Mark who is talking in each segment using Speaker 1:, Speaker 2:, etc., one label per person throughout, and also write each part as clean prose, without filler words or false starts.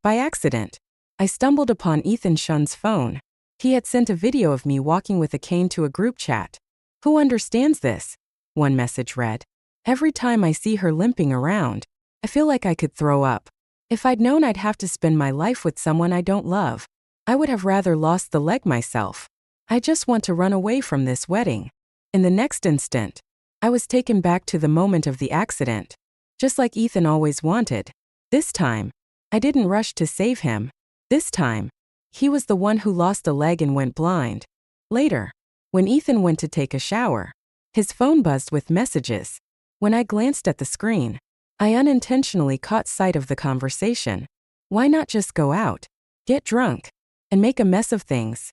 Speaker 1: By accident, I stumbled upon Ethan Shun's phone. He had sent a video of me walking with a cane to a group chat. Who understands this? One message read. Every time I see her limping around, I feel like I could throw up. If I'd known I'd have to spend my life with someone I don't love, I would have rather lost the leg myself. I just want to run away from this wedding. In the next instant, I was taken back to the moment of the accident, just like Ethan always wanted. This time, I didn't rush to save him. This time, he was the one who lost a leg and went blind. Later, when Ethan went to take a shower, his phone buzzed with messages. When I glanced at the screen, I unintentionally caught sight of the conversation. Why not just go out, get drunk, and make a mess of things?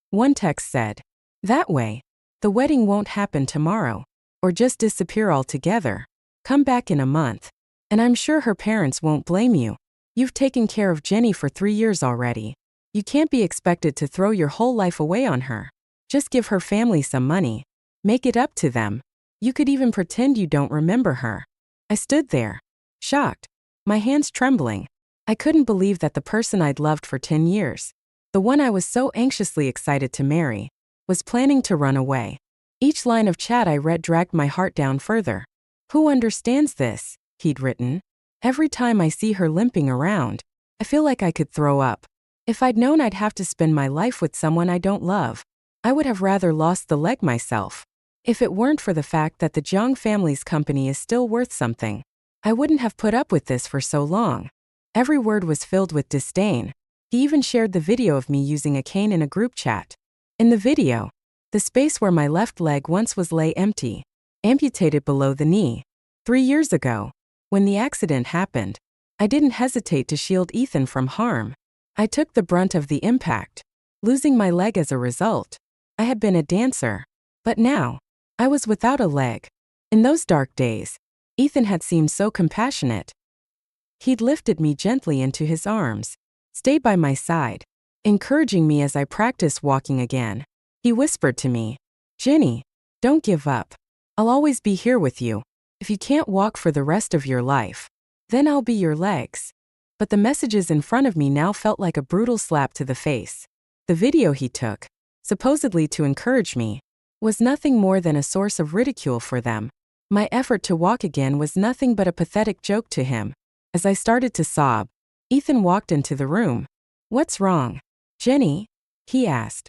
Speaker 1: One text said, that way, the wedding won't happen tomorrow, or just disappear altogether. Come back in a month, and I'm sure her parents won't blame you. You've taken care of Jenny for 3 years already. You can't be expected to throw your whole life away on her. Just give her family some money. Make it up to them. You could even pretend you don't remember her. I stood there, shocked, my hands trembling. I couldn't believe that the person I'd loved for 10 years, the one I was so anxiously excited to marry, was planning to run away. Each line of chat I read dragged my heart down further. Who understands this? He'd written. Every time I see her limping around, I feel like I could throw up. If I'd known I'd have to spend my life with someone I don't love, I would have rather lost the leg myself. If it weren't for the fact that the Jiang family's company is still worth something, I wouldn't have put up with this for so long. Every word was filled with disdain. He even shared the video of me using a cane in a group chat. In the video, the space where my left leg once was lay empty, amputated below the knee. 3 years ago, when the accident happened, I didn't hesitate to shield Ethan from harm. I took the brunt of the impact, losing my leg as a result. I had been a dancer, but now, I was without a leg. In those dark days, Ethan had seemed so compassionate. He'd lifted me gently into his arms, stayed by my side, encouraging me as I practiced walking again. He whispered to me, Jenny, don't give up. I'll always be here with you. If you can't walk for the rest of your life, then I'll be your legs. But the messages in front of me now felt like a brutal slap to the face. The video he took, supposedly to encourage me, was nothing more than a source of ridicule for them. My effort to walk again was nothing but a pathetic joke to him. As I started to sob, Ethan walked into the room. What's wrong, Jenny? He asked.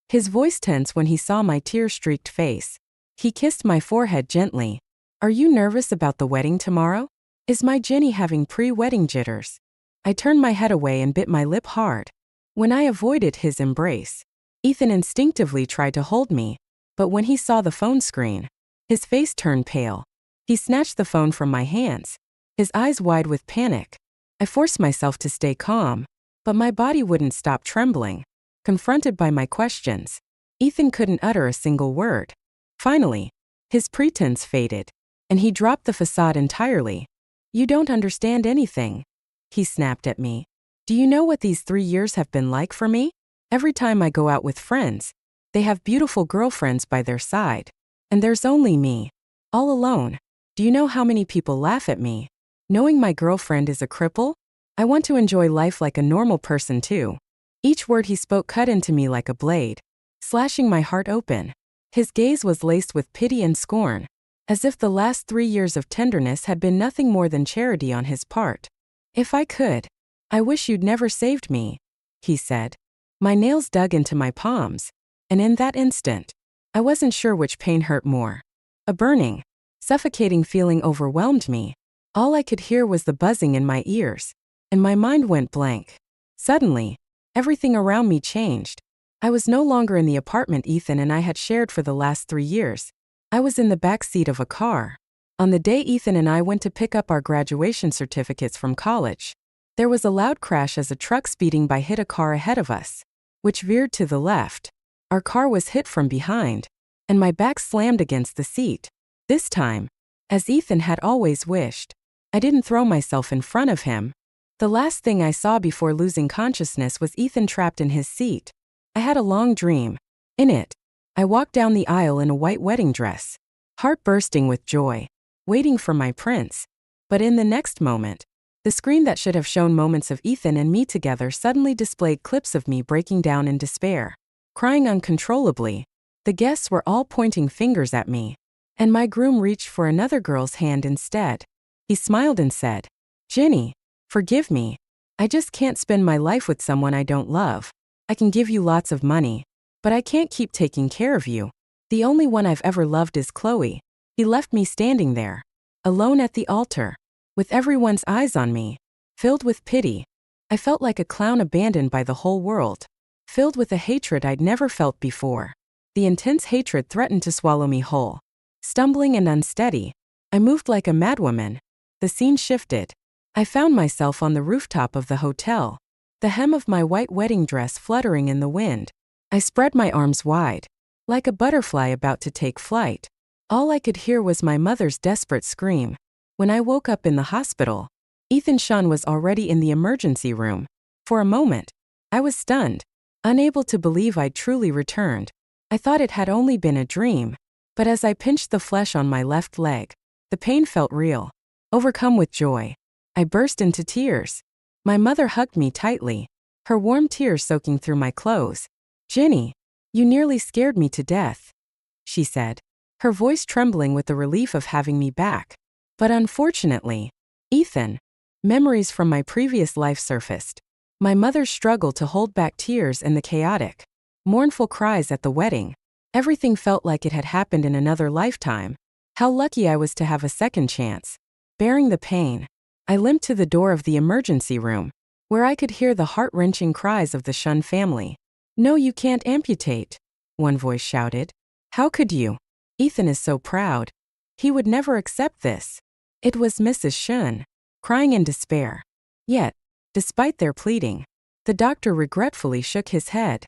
Speaker 1: His voice tense when he saw my tear-streaked face. He kissed my forehead gently. Are you nervous about the wedding tomorrow? Is my Jenny having pre-wedding jitters? I turned my head away and bit my lip hard. When I avoided his embrace, Ethan instinctively tried to hold me, but when he saw the phone screen, his face turned pale. He snatched the phone from my hands, his eyes wide with panic. I forced myself to stay calm, but my body wouldn't stop trembling. Confronted by my questions, Ethan couldn't utter a single word. Finally, his pretense faded, and he dropped the facade entirely. You don't understand anything, he snapped at me. Do you know what these 3 years have been like for me? Every time I go out with friends, they have beautiful girlfriends by their side, and there's only me, all alone. Do you know how many people laugh at me? Knowing my girlfriend is a cripple, I want to enjoy life like a normal person too. Each word he spoke cut into me like a blade, slashing my heart open. His gaze was laced with pity and scorn, as if the last 3 years of tenderness had been nothing more than charity on his part. If I could, I wish you'd never saved me, he said. My nails dug into my palms, and in that instant, I wasn't sure which pain hurt more. A burning, suffocating feeling overwhelmed me. All I could hear was the buzzing in my ears, and my mind went blank. Suddenly, everything around me changed. I was no longer in the apartment Ethan and I had shared for the last 3 years. I was in the back seat of a car. On the day Ethan and I went to pick up our graduation certificates from college, there was a loud crash as a truck speeding by hit a car ahead of us, which veered to the left. Our car was hit from behind, and my back slammed against the seat. This time, as Ethan had always wished, I didn't throw myself in front of him. The last thing I saw before losing consciousness was Ethan trapped in his seat. I had a long dream. In it, I walked down the aisle in a white wedding dress, heart bursting with joy, waiting for my prince. But in the next moment, The screen that should have shown moments of Ethan and me together suddenly displayed clips of me breaking down in despair, crying uncontrollably. The guests were all pointing fingers at me, and my groom reached for another girl's hand instead. He smiled and said, "Ginny, forgive me. I just can't spend my life with someone I don't love. I can give you lots of money, but I can't keep taking care of you. The only one I've ever loved is Chloe." He left me standing there, alone at the altar, with everyone's eyes on me, filled with pity. I felt like a clown abandoned by the whole world, filled with a hatred I'd never felt before. The intense hatred threatened to swallow me whole. Stumbling and unsteady, I moved like a madwoman. The scene shifted. I found myself on the rooftop of the hotel, the hem of my white wedding dress fluttering in the wind. I spread my arms wide, like a butterfly about to take flight. All I could hear was my mother's desperate scream. When I woke up in the hospital, Ethan Shun was already in the emergency room. For a moment, I was stunned, unable to believe I'd truly returned. I thought it had only been a dream, but as I pinched the flesh on my left leg, the pain felt real. Overcome with joy, I burst into tears. My mother hugged me tightly, her warm tears soaking through my clothes. "Ginny, you nearly scared me to death," she said, her voice trembling with the relief of having me back. But unfortunately, Ethan, memories from my previous life surfaced. My mother's struggle to hold back tears and the chaotic, mournful cries at the wedding. Everything felt like it had happened in another lifetime. How lucky I was to have a second chance. Bearing the pain, I limped to the door of the emergency room, where I could hear the heart-wrenching cries of the Shun family. "No, you can't amputate," one voice shouted. "How could you? Ethan is so proud. He would never accept this." It was Mrs. Shun, crying in despair. Yet, despite their pleading, the doctor regretfully shook his head.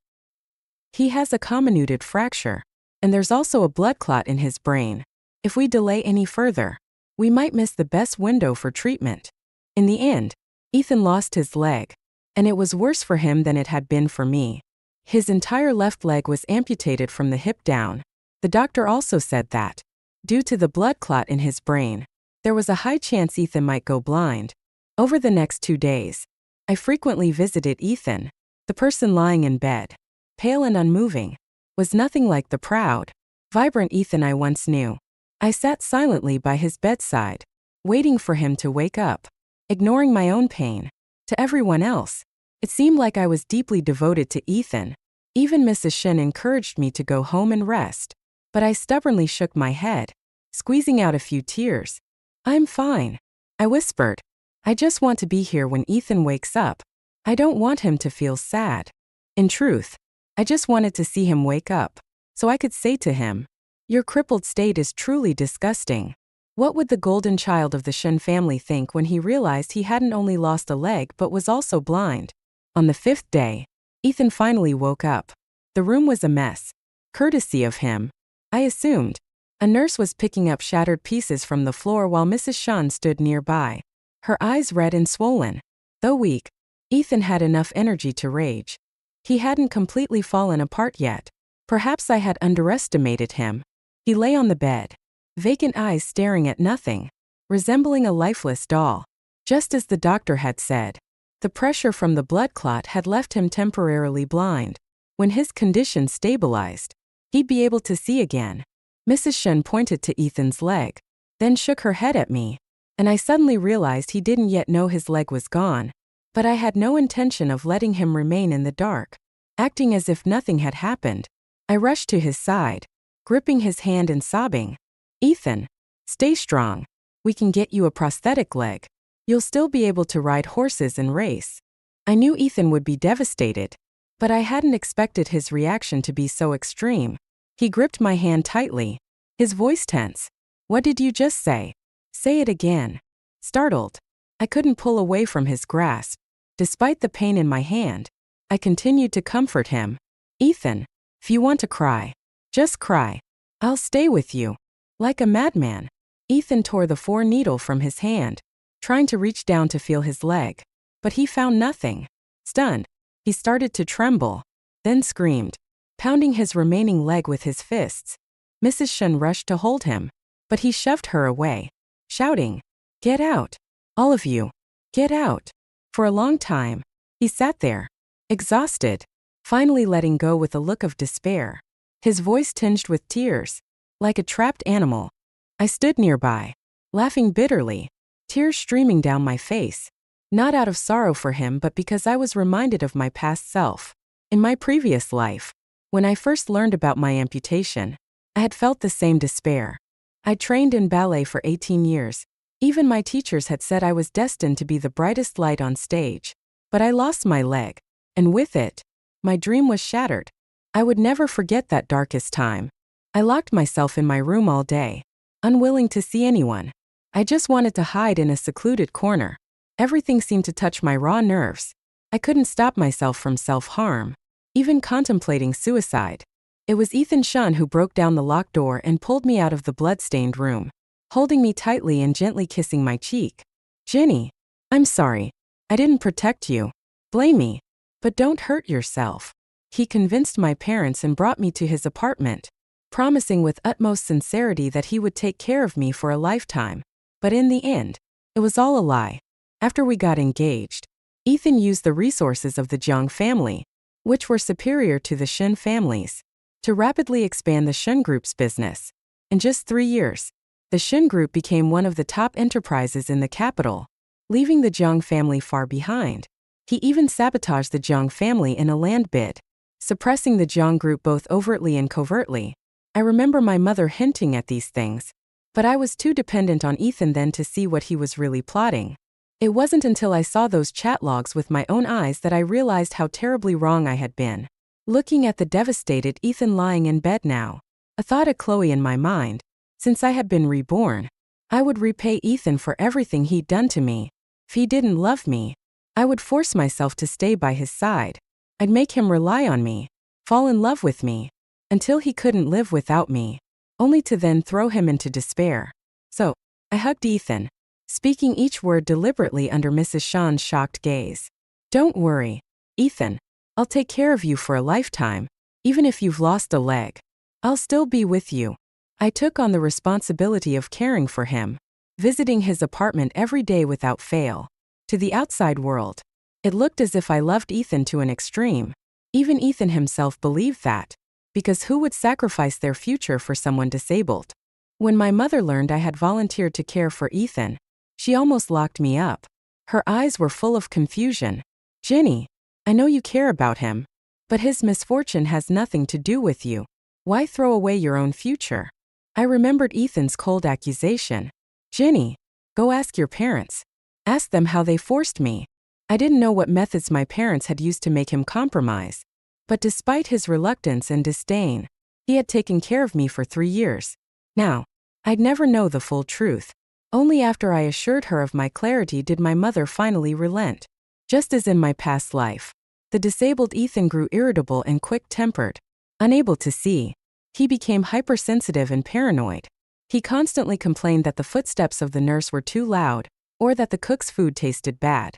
Speaker 1: "He has a comminuted fracture, and there's also a blood clot in his brain. If we delay any further, we might miss the best window for treatment." In the end, Ethan lost his leg, and it was worse for him than it had been for me. His entire left leg was amputated from the hip down. The doctor also said that, due to the blood clot in his brain, there was a high chance Ethan might go blind. Over the next 2 days, I frequently visited Ethan. The person lying in bed, pale and unmoving, was nothing like the proud, vibrant Ethan I once knew. I sat silently by his bedside, waiting for him to wake up, ignoring my own pain. To everyone else, it seemed like I was deeply devoted to Ethan. Even Mrs. Shin encouraged me to go home and rest, but I stubbornly shook my head, squeezing out a few tears. "I'm fine," I whispered. "I just want to be here when Ethan wakes up. I don't want him to feel sad." In truth, I just wanted to see him wake up, so I could say to him, "Your crippled state is truly disgusting." What would the golden child of the Shun family think when he realized he hadn't only lost a leg but was also blind? On the 5th day, Ethan finally woke up. The room was a mess. Courtesy of him, I assumed. A nurse was picking up shattered pieces from the floor while Mrs. Shun stood nearby, her eyes red and swollen. Though weak, Ethan had enough energy to rage. He hadn't completely fallen apart yet. Perhaps I had underestimated him. He lay on the bed, vacant eyes staring at nothing, resembling a lifeless doll. Just as the doctor had said, the pressure from the blood clot had left him temporarily blind. When his condition stabilized, he'd be able to see again. Mrs. Shun pointed to Ethan's leg, then shook her head at me, and I suddenly realized he didn't yet know his leg was gone. But I had no intention of letting him remain in the dark. Acting as if nothing had happened, I rushed to his side, gripping his hand and sobbing, "Ethan, stay strong. We can get you a prosthetic leg. You'll still be able to ride horses and race." I knew Ethan would be devastated, but I hadn't expected his reaction to be so extreme. He gripped my hand tightly, his voice tense. "What did you just say? Say it again." Startled, I couldn't pull away from his grasp. Despite the pain in my hand, I continued to comfort him. "Ethan, if you want to cry, just cry. I'll stay with you." Like a madman, Ethan tore the 4 needle from his hand, trying to reach down to feel his leg, but he found nothing. Stunned, he started to tremble, then screamed, pounding his remaining leg with his fists. Mrs. Shun rushed to hold him, but he shoved her away, shouting, "Get out, all of you." Get out. For a long time, he sat there, exhausted, finally letting go with a look of despair, his voice tinged with tears, like a trapped animal. I stood nearby, laughing bitterly, tears streaming down my face, not out of sorrow for him but because I was reminded of my past self. In my previous life, when I first learned about my amputation, I had felt the same despair. I trained in ballet for 18 years. Even my teachers had said I was destined to be the brightest light on stage. But I lost my leg, and with it, my dream was shattered. I would never forget that darkest time. I locked myself in my room all day, unwilling to see anyone. I just wanted to hide in a secluded corner. Everything seemed to touch my raw nerves. I couldn't stop myself from self-harm, even contemplating suicide. It was Ethan Shun who broke down the locked door and pulled me out of the blood-stained room, holding me tightly and gently kissing my cheek. Ginny, I'm sorry. I didn't protect you. Blame me. But don't hurt yourself. He convinced my parents and brought me to his apartment, promising with utmost sincerity that he would take care of me for a lifetime. But in the end, it was all a lie. After we got engaged, Ethan used the resources of the Jiang family, which were superior to the Shen families, to rapidly expand the Shen Group's business. In just 3 years, the Shen Group became one of the top enterprises in the capital, leaving the Jiang family far behind. He even sabotaged the Jiang family in a land bid, suppressing the Jiang Group both overtly and covertly. I remember my mother hinting at these things, but I was too dependent on Ethan then to see what he was really plotting. It wasn't until I saw those chat logs with my own eyes that I realized how terribly wrong I had been. Looking at the devastated Ethan lying in bed now, a thought of Chloe in my mind. Since I had been reborn, I would repay Ethan for everything he'd done to me. If he didn't love me, I would force myself to stay by his side. I'd make him rely on me, fall in love with me, until he couldn't live without me, only to then throw him into despair. So, I hugged Ethan, speaking each word deliberately under Mrs. Shan's shocked gaze. Don't worry, Ethan. I'll take care of you for a lifetime. Even if you've lost a leg, I'll still be with you. I took on the responsibility of caring for him, visiting his apartment every day without fail. To the outside world, it looked as if I loved Ethan to an extreme. Even Ethan himself believed that, because who would sacrifice their future for someone disabled? When my mother learned I had volunteered to care for Ethan, she almost locked me up. Her eyes were full of confusion. Ginny, I know you care about him, but his misfortune has nothing to do with you. Why throw away your own future? I remembered Ethan's cold accusation. Ginny, go ask your parents. Ask them how they forced me. I didn't know what methods my parents had used to make him compromise. But despite his reluctance and disdain, he had taken care of me for 3 years. Now, I'd never know the full truth. Only after I assured her of my clarity did my mother finally relent. Just as in my past life, the disabled Ethan grew irritable and quick-tempered. Unable to see, he became hypersensitive and paranoid. He constantly complained that the footsteps of the nurse were too loud, or that the cook's food tasted bad.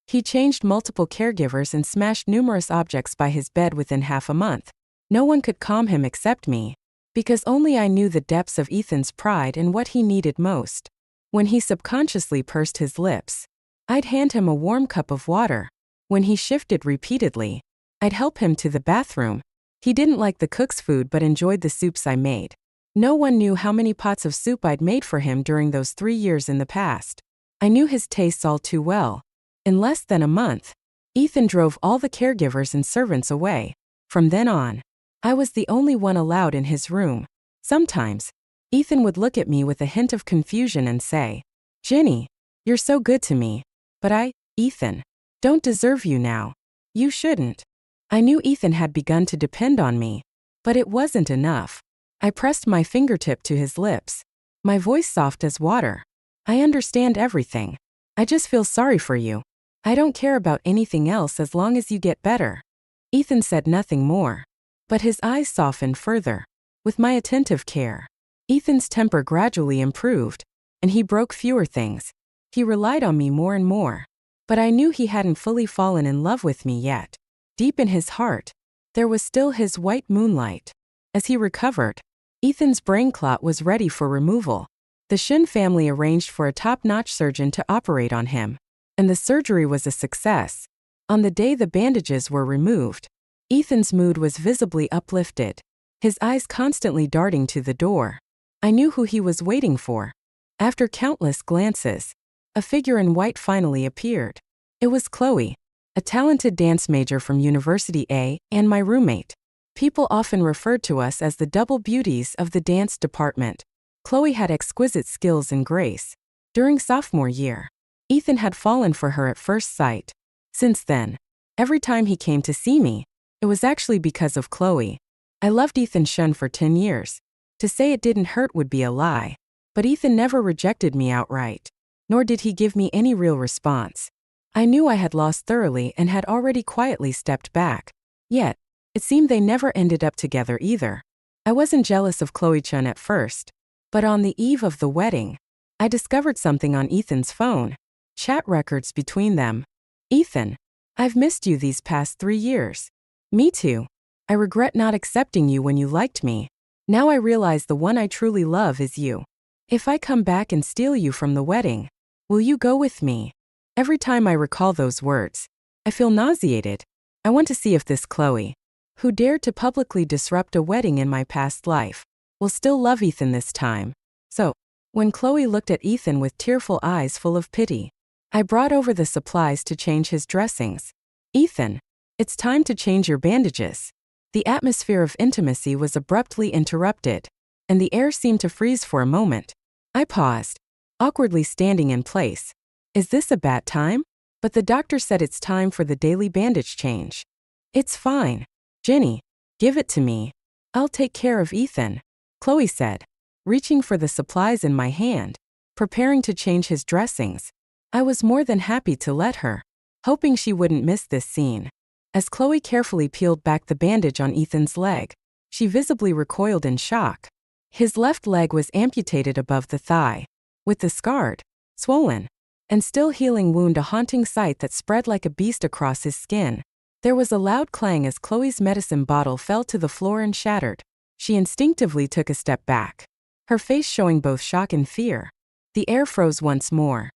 Speaker 1: He changed multiple caregivers and smashed numerous objects by his bed within half a month. No one could calm him except me, because only I knew the depths of Ethan's pride and what he needed most. When he subconsciously pursed his lips, I'd hand him a warm cup of water. When he shifted repeatedly, I'd help him to the bathroom. He didn't like the cook's food but enjoyed the soups I made. No one knew how many pots of soup I'd made for him during those 3 years in the past. I knew his tastes all too well. In less than a month, Ethan drove all the caregivers and servants away. From then on, I was the only one allowed in his room. Sometimes, Ethan would look at me with a hint of confusion and say, Ginny, you're so good to me, but Ethan, don't deserve you now. You shouldn't. I knew Ethan had begun to depend on me, but it wasn't enough. I pressed my fingertip to his lips, my voice soft as water. I understand everything. I just feel sorry for you. I don't care about anything else as long as you get better. Ethan said nothing more, but his eyes softened further. With my attentive care, Ethan's temper gradually improved, and he broke fewer things. He relied on me more and more, but I knew he hadn't fully fallen in love with me yet. Deep in his heart, there was still his white moonlight. As he recovered, Ethan's brain clot was ready for removal. The Shin family arranged for a top-notch surgeon to operate on him. and the surgery was a success. On the day the bandages were removed, Ethan's mood was visibly uplifted, his eyes constantly darting to the door. I knew who he was waiting for. After countless glances, a figure in white finally appeared. It was Chloe, a talented dance major from University A and my roommate. People often referred to us as the double beauties of the dance department. Chloe had exquisite skills and grace. During sophomore year, Ethan had fallen for her at first sight. Since then, every time he came to see me, it was actually because of Chloe. I loved Ethan Shun for 10 years. To say it didn't hurt would be a lie. But Ethan never rejected me outright, nor did he give me any real response. I knew I had lost thoroughly and had already quietly stepped back. Yet, it seemed they never ended up together either. I wasn't jealous of Chloe Chun at first, but on the eve of the wedding, I discovered something on Ethan's phone. Chat records between them. Ethan, I've missed you these past 3 years. Me too. I regret not accepting you when you liked me. Now I realize the one I truly love is you. If I come back and steal you from the wedding, will you go with me? Every time I recall those words, I feel nauseated. I want to see if this Chloe, who dared to publicly disrupt a wedding in my past life, will still love Ethan this time. So, when Chloe looked at Ethan with tearful eyes full of pity, I brought over the supplies to change his dressings. Ethan, it's time to change your bandages. The atmosphere of intimacy was abruptly interrupted, and the air seemed to freeze for a moment. I paused, awkwardly standing in place. Is this a bad time? But the doctor said it's time for the daily bandage change. It's fine. Jenny, give it to me. I'll take care of Ethan, Chloe said, reaching for the supplies in my hand, preparing to change his dressings. I was more than happy to let her, hoping she wouldn't miss this scene. As Chloe carefully peeled back the bandage on Ethan's leg, she visibly recoiled in shock. His left leg was amputated above the thigh, with the scarred, swollen, and still healing wound a haunting sight that spread like a beast across his skin. There was a loud clang as Chloe's medicine bottle fell to the floor and shattered. She instinctively took a step back, her face showing both shock and fear. The air froze once more.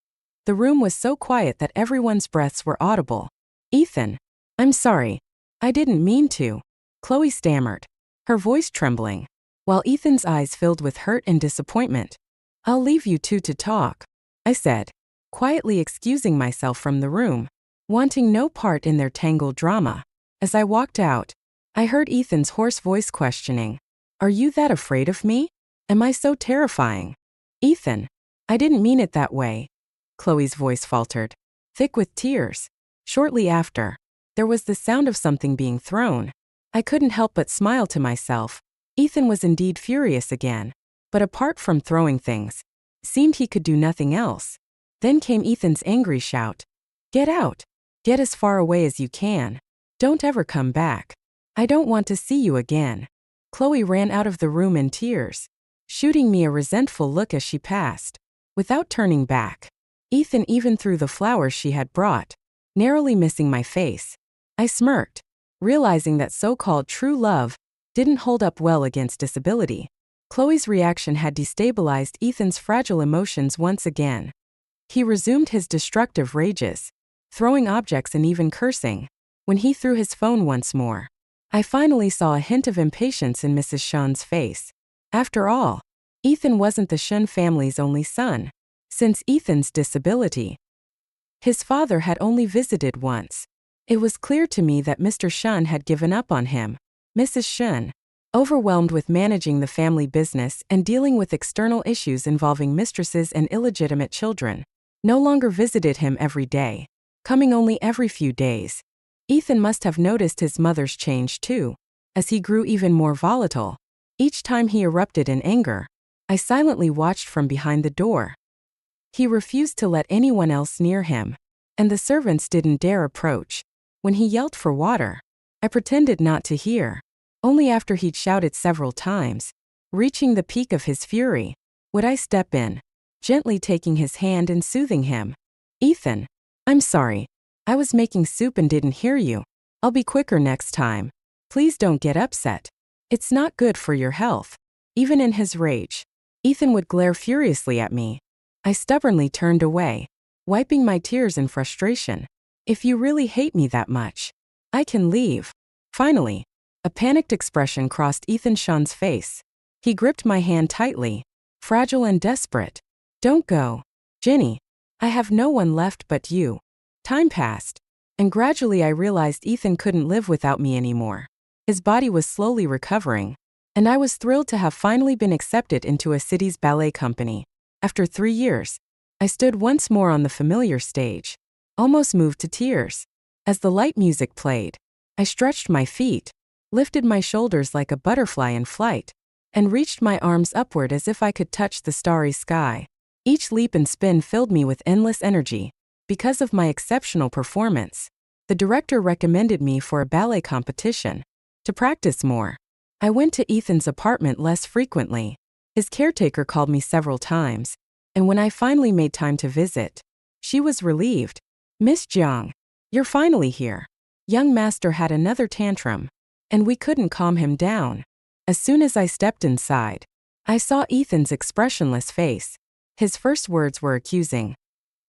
Speaker 1: The room was so quiet that everyone's breaths were audible. Ethan, I'm sorry. I didn't mean to, Chloe stammered, her voice trembling, while Ethan's eyes filled with hurt and disappointment. I'll leave you two to talk, I said, quietly excusing myself from the room, wanting no part in their tangled drama. As I walked out, I heard Ethan's hoarse voice questioning, Are you that afraid of me? Am I so terrifying? Ethan, I didn't mean it that way, Chloe's voice faltered, thick with tears. Shortly after, there was the sound of something being thrown. I couldn't help but smile to myself. Ethan was indeed furious again, but apart from throwing things, it seemed he could do nothing else. Then came Ethan's angry shout. Get out. Get as far away as you can. Don't ever come back. I don't want to see you again. Chloe ran out of the room in tears, shooting me a resentful look as she passed. Without turning back, Ethan even threw the flowers she had brought, narrowly missing my face. I smirked, realizing that so-called true love didn't hold up well against disability. Chloe's reaction had destabilized Ethan's fragile emotions once again. He resumed his destructive rages, throwing objects and even cursing. When he threw his phone once more, I finally saw a hint of impatience in Mrs. Shun's face. After all, Ethan wasn't the Shun family's only son. Since Ethan's disability, his father had only visited once. It was clear to me that Mr. Shun had given up on him. Mrs. Shun, overwhelmed with managing the family business and dealing with external issues involving mistresses and illegitimate children, no longer visited him every day, coming only every few days. Ethan must have noticed his mother's change too, as he grew even more volatile. Each time he erupted in anger, I silently watched from behind the door. He refused to let anyone else near him, and the servants didn't dare approach. When he yelled for water, I pretended not to hear. Only after he'd shouted several times, reaching the peak of his fury, would I step in, gently taking his hand and soothing him. Ethan, I'm sorry. I was making soup and didn't hear you. I'll be quicker next time. Please don't get upset. It's not good for your health. Even in his rage, Ethan would glare furiously at me. I stubbornly turned away, wiping my tears in frustration. If you really hate me that much, I can leave. Finally, a panicked expression crossed Ethan Shun's face. He gripped my hand tightly, fragile and desperate. Don't go, Jenny. I have no one left but you. Time passed, and gradually I realized Ethan couldn't live without me anymore. His body was slowly recovering, and I was thrilled to have finally been accepted into a city's ballet company. After 3 years, I stood once more on the familiar stage, almost moved to tears. As the light music played, I stretched my feet, lifted my shoulders like a butterfly in flight, and reached my arms upward as if I could touch the starry sky. Each leap and spin filled me with endless energy. Because of my exceptional performance, the director recommended me for a ballet competition. To practice more, I went to Ethan's apartment less frequently. His caretaker called me several times, and when I finally made time to visit, she was relieved. Miss Jiang, you're finally here. Young master had another tantrum, and we couldn't calm him down. As soon as I stepped inside, I saw Ethan's expressionless face. His first words were accusing.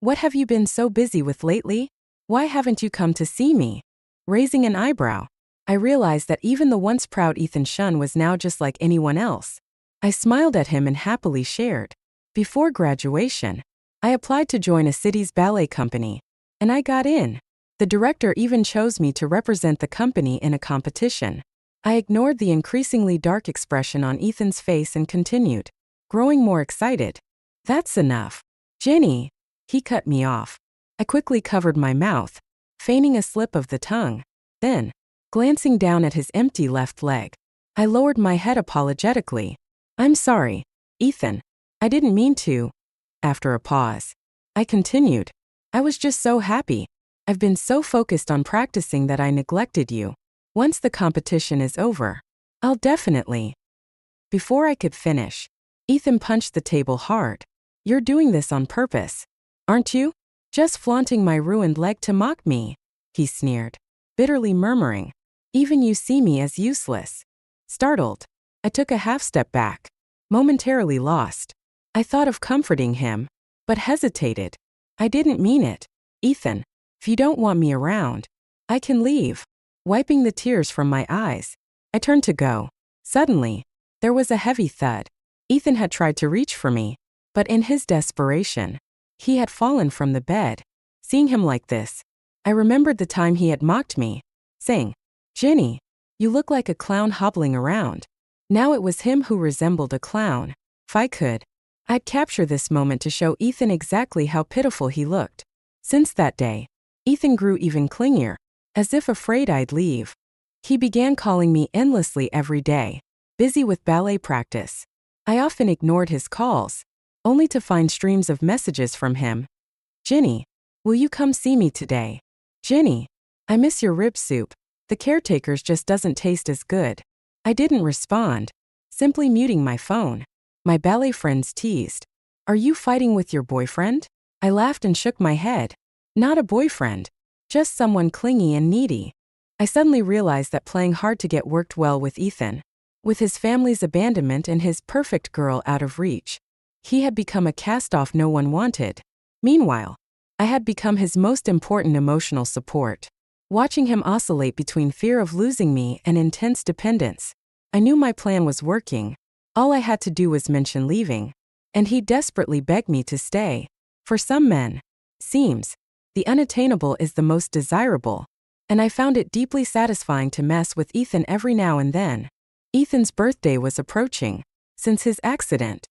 Speaker 1: What have you been so busy with lately? Why haven't you come to see me? Raising an eyebrow, I realized that even the once proud Ethan Shun was now just like anyone else. I smiled at him and happily shared. Before graduation, I applied to join a city's ballet company, and I got in. The director even chose me to represent the company in a competition. I ignored the increasingly dark expression on Ethan's face and continued, growing more excited. That's enough. Jenny. He cut me off. I quickly covered my mouth, feigning a slip of the tongue. Then, glancing down at his empty left leg, I lowered my head apologetically. I'm sorry, Ethan. I didn't mean to. After a pause, I continued. I was just so happy. I've been so focused on practicing that I neglected you. Once the competition is over, I'll definitely. Before I could finish, Ethan punched the table hard. You're doing this on purpose, aren't you? Just flaunting my ruined leg to mock me, he sneered, bitterly murmuring. Even you see me as useless. Startled, I took a half step back, momentarily lost. I thought of comforting him, but hesitated. I didn't mean it. Ethan, if you don't want me around, I can leave. Wiping the tears from my eyes, I turned to go. Suddenly, there was a heavy thud. Ethan had tried to reach for me, but in his desperation, he had fallen from the bed. Seeing him like this, I remembered the time he had mocked me, saying, Jenny, you look like a clown hobbling around. Now it was him who resembled a clown. If I could, I'd capture this moment to show Ethan exactly how pitiful he looked. Since that day, Ethan grew even clingier, as if afraid I'd leave. He began calling me endlessly every day, busy with ballet practice. I often ignored his calls, only to find streams of messages from him. Jenny, will you come see me today? Jenny, I miss your rib soup. The caretaker's just doesn't taste as good. I didn't respond, simply muting my phone. My ballet friends teased. Are you fighting with your boyfriend? I laughed and shook my head. Not a boyfriend, just someone clingy and needy. I suddenly realized that playing hard to get worked well with Ethan. With his family's abandonment and his perfect girl out of reach, he had become a cast-off no one wanted. Meanwhile, I had become his most important emotional support. Watching him oscillate between fear of losing me and intense dependence, I knew my plan was working. All I had to do was mention leaving, and he desperately begged me to stay. For some men, seems, the unattainable is the most desirable, and I found it deeply satisfying to mess with Ethan every now and then. Ethan's birthday was approaching. Since his accident,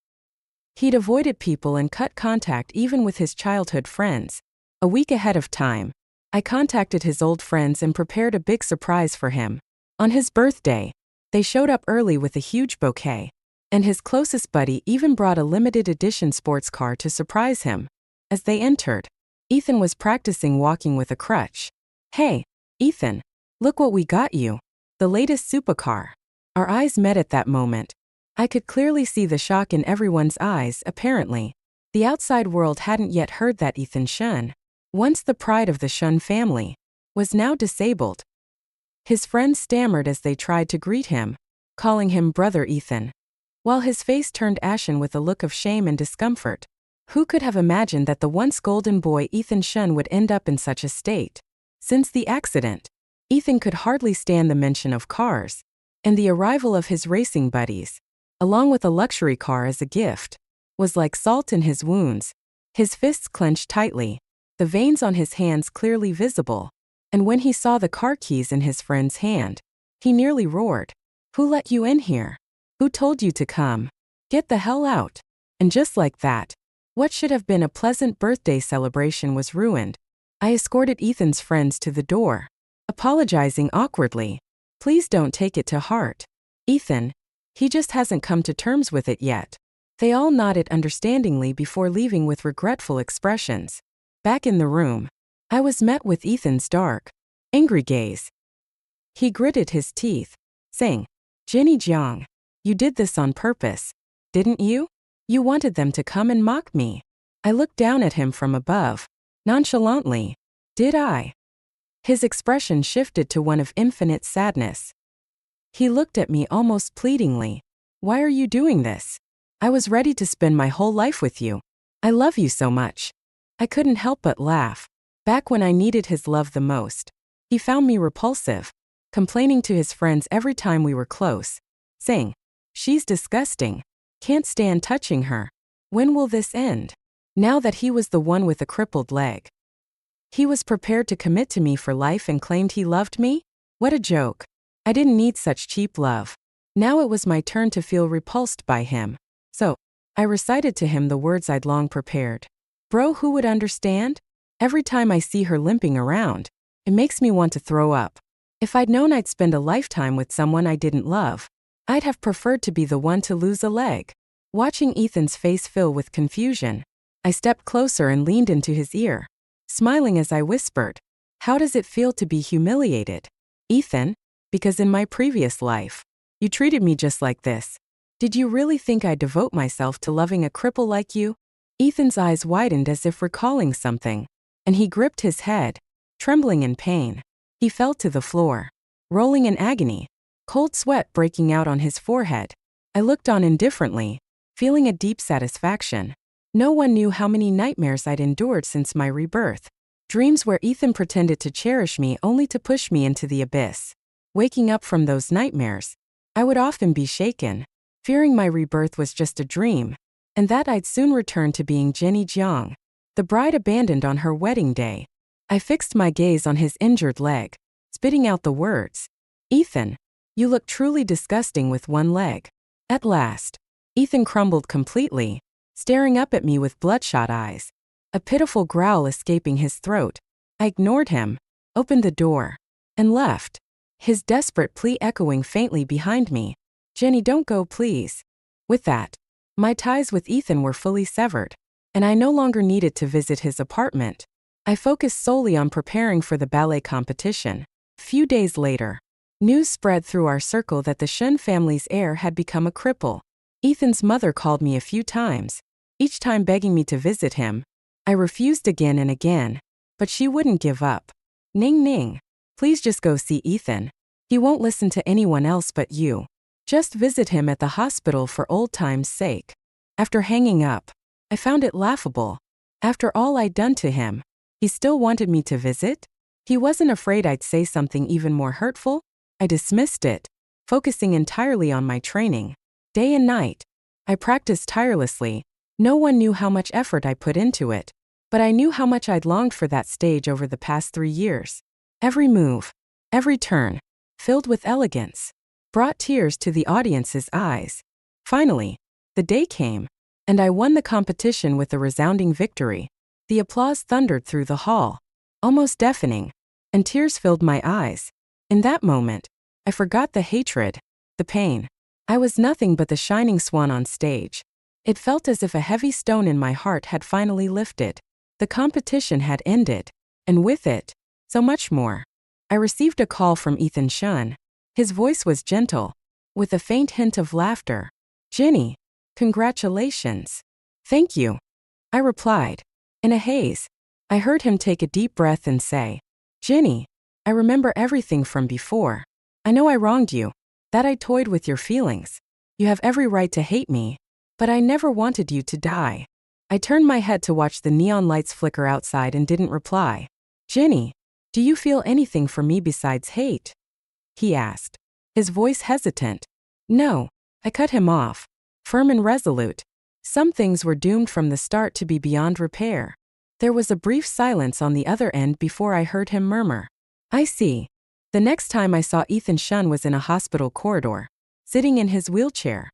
Speaker 1: he'd avoided people and cut contact even with his childhood friends. A week ahead of time, I contacted his old friends and prepared a big surprise for him. On his birthday, they showed up early with a huge bouquet, and his closest buddy even brought a limited edition sports car to surprise him. As they entered, Ethan was practicing walking with a crutch. Hey, Ethan, look what we got you. The latest supercar. Our eyes met at that moment. I could clearly see the shock in everyone's eyes, apparently. The outside world hadn't yet heard that Ethan Shun, once the pride of the Shun family, was now disabled. His friends stammered as they tried to greet him, calling him Brother Ethan, while his face turned ashen with a look of shame and discomfort. Who could have imagined that the once golden boy Ethan Shun would end up in such a state? Since the accident, Ethan could hardly stand the mention of cars, and the arrival of his racing buddies, along with a luxury car as a gift, was like salt in his wounds. His fists clenched tightly, the veins on his hands clearly visible, and when he saw the car keys in his friend's hand, he nearly roared. "Who let you in here? Who told you to come? Get the hell out." And just like that, what should have been a pleasant birthday celebration was ruined. I escorted Ethan's friends to the door, apologizing awkwardly. "Please don't take it to heart, Ethan. He just hasn't come to terms with it yet." They all nodded understandingly before leaving with regretful expressions. Back in the room, I was met with Ethan's dark, angry gaze. He gritted his teeth, saying, "Jenny Jiang, you did this on purpose, didn't you? You wanted them to come and mock me." I looked down at him from above, nonchalantly. "Did I?" His expression shifted to one of infinite sadness. He looked at me almost pleadingly. "Why are you doing this? I was ready to spend my whole life with you. I love you so much." I couldn't help but laugh. Back when I needed his love the most, he found me repulsive, complaining to his friends every time we were close, saying, "She's disgusting. Can't stand touching her. When will this end?" Now that he was the one with a crippled leg, he was prepared to commit to me for life and claimed he loved me? What a joke. I didn't need such cheap love. Now it was my turn to feel repulsed by him. So, I recited to him the words I'd long prepared. "Bro, who would understand? Every time I see her limping around, it makes me want to throw up. If I'd known I'd spend a lifetime with someone I didn't love, I'd have preferred to be the one to lose a leg." Watching Ethan's face fill with confusion, I stepped closer and leaned into his ear, smiling as I whispered, "How does it feel to be humiliated, Ethan? Because in my previous life, you treated me just like this. Did you really think I'd devote myself to loving a cripple like you?" Ethan's eyes widened as if recalling something, and he gripped his head, trembling in pain. He fell to the floor, rolling in agony, cold sweat breaking out on his forehead. I looked on indifferently, feeling a deep satisfaction. No one knew how many nightmares I'd endured since my rebirth. Dreams where Ethan pretended to cherish me only to push me into the abyss. Waking up from those nightmares, I would often be shaken, fearing my rebirth was just a dream, and that I'd soon return to being Jenny Jiang, the bride abandoned on her wedding day. I fixed my gaze on his injured leg, spitting out the words, "Ethan, you look truly disgusting with one leg." At last, Ethan crumbled completely, staring up at me with bloodshot eyes, a pitiful growl escaping his throat. I ignored him, opened the door, and left, his desperate plea echoing faintly behind me. "Jenny, don't go, please." With that, my ties with Ethan were fully severed, and I no longer needed to visit his apartment. I focused solely on preparing for the ballet competition. Few days later, news spread through our circle that the Shun family's heir had become a cripple. Ethan's mother called me a few times, each time begging me to visit him. I refused again and again, but she wouldn't give up. "Ning Ning, please just go see Ethan. He won't listen to anyone else but you. Just visit him at the hospital for old time's sake." After hanging up, I found it laughable. After all I'd done to him, he still wanted me to visit? He wasn't afraid I'd say something even more hurtful? I dismissed it, focusing entirely on my training. Day and night, I practiced tirelessly. No one knew how much effort I put into it, but I knew how much I'd longed for that stage over the past 3 years. Every move, every turn, filled with elegance, brought tears to the audience's eyes. Finally, the day came, and I won the competition with a resounding victory. The applause thundered through the hall, almost deafening, and tears filled my eyes. In that moment, I forgot the hatred, the pain. I was nothing but the shining swan on stage. It felt as if a heavy stone in my heart had finally lifted. The competition had ended, and with it, so much more. I received a call from Ethan Shun. His voice was gentle, with a faint hint of laughter. "Jenny, congratulations." "Thank you," I replied. In a haze, I heard him take a deep breath and say, "Jenny, I remember everything from before. I know I wronged you, that I toyed with your feelings. You have every right to hate me, but I never wanted you to die. I turned my head to watch the neon lights flicker outside and didn't reply. Ginny, do you feel anything for me besides hate? He asked, his voice hesitant. No, I cut him off, firm and resolute. Some things were doomed from the start to be beyond repair. There was a brief silence on the other end before I heard him murmur, I see. The next time I saw Ethan Shun was in a hospital corridor, sitting in his wheelchair.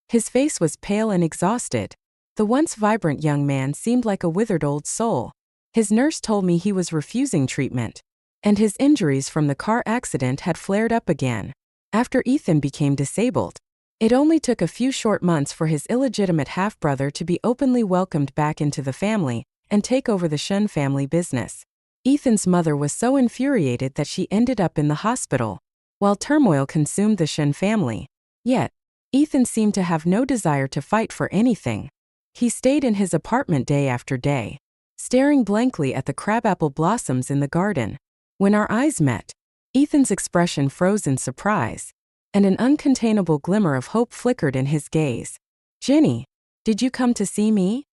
Speaker 1: His face was pale and exhausted. The once vibrant young man seemed like a withered old soul. His nurse told me he was refusing treatment, and his injuries from the car accident had flared up again. After Ethan became disabled, it only took a few short months for his illegitimate half-brother to be openly welcomed back into the family and take over the Shun family business. Ethan's mother was so infuriated that she ended up in the hospital, while turmoil consumed the Shun family. Yet, Ethan seemed to have no desire to fight for anything. He stayed in his apartment day after day, staring blankly at the crabapple blossoms in the garden. When our eyes met, Ethan's expression froze in surprise, and an uncontainable glimmer of hope flickered in his gaze. Ginny, did you come to see me?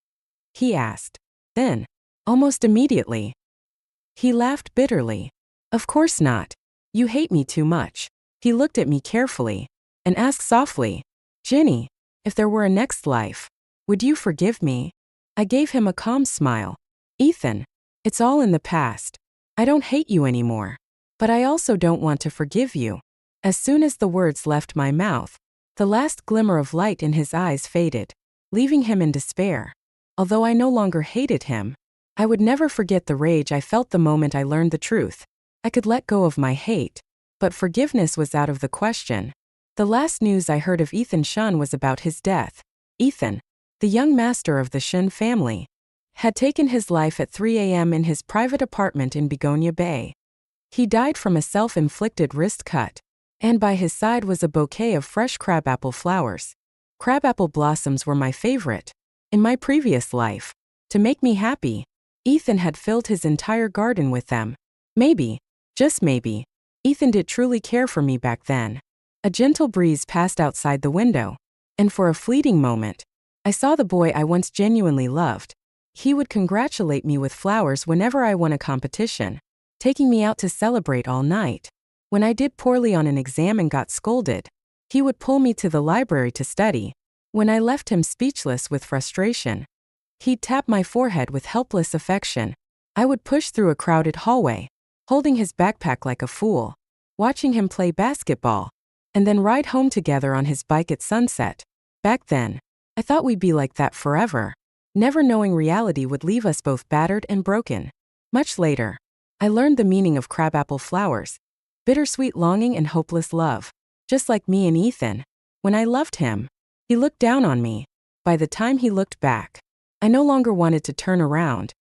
Speaker 1: He asked. Then, almost immediately, he laughed bitterly. Of course not. You hate me too much. He looked at me carefully and asked softly, Ginny, if there were a next life, would you forgive me? I gave him a calm smile. Ethan, it's all in the past. I don't hate you anymore. But I also don't want to forgive you. As soon as the words left my mouth, the last glimmer of light in his eyes faded, leaving him in despair. Although I no longer hated him, I would never forget the rage I felt the moment I learned the truth. I could let go of my hate, but forgiveness was out of the question. The last news I heard of Ethan Shun was about his death. Ethan, the young master of the Shun family, had taken his life at 3 a.m. in his private apartment in Begonia Bay. He died from a self-inflicted wrist cut, and by his side was a bouquet of fresh crabapple flowers. Crabapple blossoms were my favorite. In my previous life, to make me happy, Ethan had filled his entire garden with them. Maybe, just maybe, Ethan did truly care for me back then. A gentle breeze passed outside the window, and for a fleeting moment, I saw the boy I once genuinely loved. He would congratulate me with flowers whenever I won a competition, taking me out to celebrate all night. When I did poorly on an exam and got scolded, he would pull me to the library to study. When I left him speechless with frustration, he'd tap my forehead with helpless affection. I would push through a crowded hallway, holding his backpack like a fool, watching him play basketball, and then ride home together on his bike at sunset. Back then, I thought we'd be like that forever, never knowing reality would leave us both battered and broken. Much later, I learned the meaning of crabapple flowers, bittersweet longing and hopeless love. Just like me and Ethan, when I loved him, he looked down on me. By the time he looked back, I no longer wanted to turn around.